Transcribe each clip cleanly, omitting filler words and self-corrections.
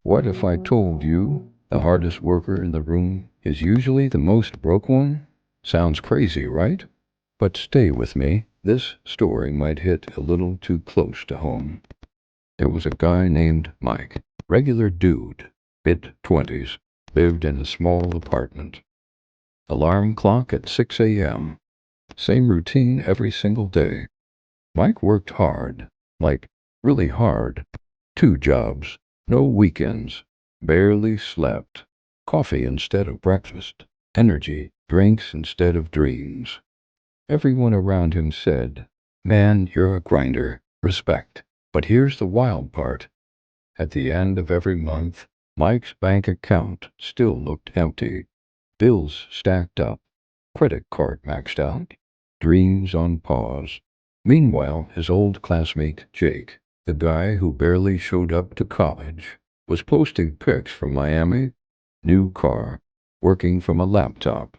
What if I told you the hardest worker in the room is usually the most broke one? Sounds crazy, right? But stay with me. This story might hit a little too close to home. There was a guy named Mike. Regular dude, mid-20s, lived in a small apartment. Alarm clock at 6 a.m. Same routine every single day. Mike worked hard, like really hard. 2 jobs, no weekends, barely slept. Coffee instead of breakfast, energy drinks instead of dreams. Everyone around him said, "Man, you're a grinder, respect." But here's the wild part. At the end of every month, Mike's bank account still looked empty. Bills stacked up, credit card maxed out, dreams on pause. Meanwhile, his old classmate, Jake, the guy who barely showed up to college, was posting pics from Miami, new car, working from a laptop.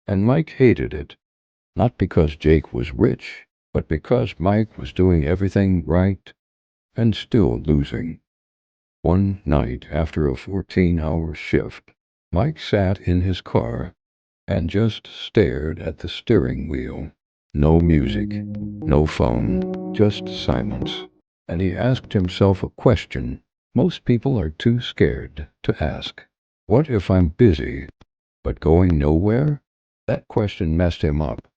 And Mike hated it, not because Jake was rich, but because Mike was doing everything right and still losing. One night after a 14-hour shift, Mike sat in his car and just stared at the steering wheel. No music, no phone, just silence. And he asked himself a question most people are too scared to ask. What if I'm busy, but going nowhere? That question messed him up.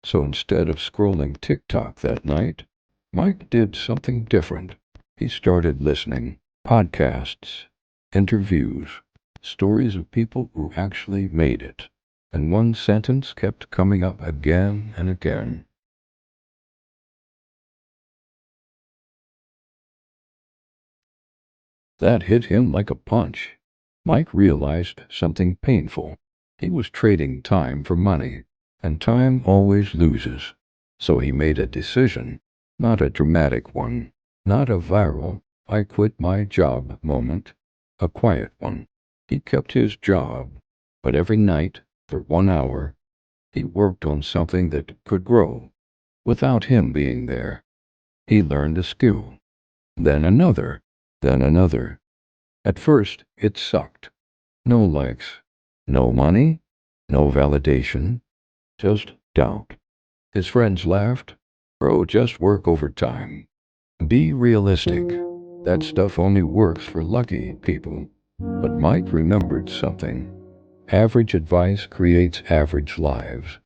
So instead of scrolling TikTok that night, Mike did something different. He started listening. Podcasts, interviews, stories of people who actually made it. And one sentence kept coming up again and again. That hit him like a punch. Mike realized something painful. He was trading time for money, and time always loses. So he made a decision, not a dramatic one, not a viral, "I quit my job" moment, a quiet one. He kept his job, but every night, for 1 hour, he worked on something that could grow without him being there. He learned a skill, then another, then another. At first, it sucked. No likes, no money, no validation, just doubt. His friends laughed. "Bro, just work overtime. Be realistic. That stuff only works for lucky people." But Mike remembered something. Average advice creates average lives.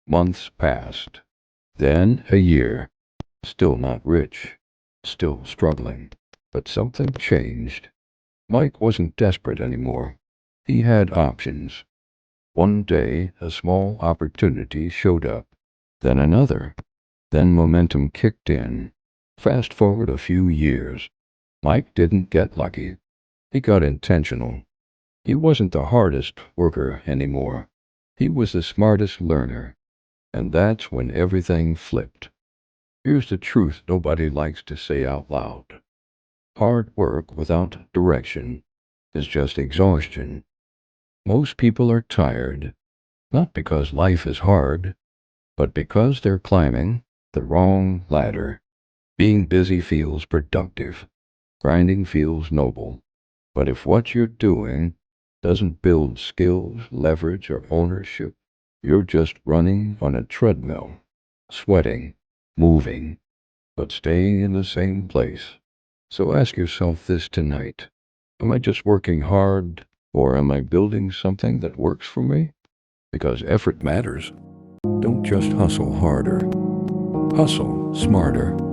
Months passed. Then a year. Still not rich. Still struggling. But something changed. Mike wasn't desperate anymore. He had options. One day, a small opportunity showed up. Then another. Then momentum kicked in. Fast forward a few years. Mike didn't get lucky. He got intentional. He wasn't the hardest worker anymore. He was the smartest learner. And that's when everything flipped. Here's the truth nobody likes to say out loud. Hard work without direction is just exhaustion. Most people are tired, not because life is hard, but because they're climbing the wrong ladder. Being busy feels productive. Grinding feels noble. But if what you're doing doesn't build skills, leverage, or ownership, you're just running on a treadmill, sweating, moving, but staying in the same place. So ask yourself this tonight. Am I just working hard, or am I building something that works for me? Because effort matters. Don't just hustle harder. Hustle smarter.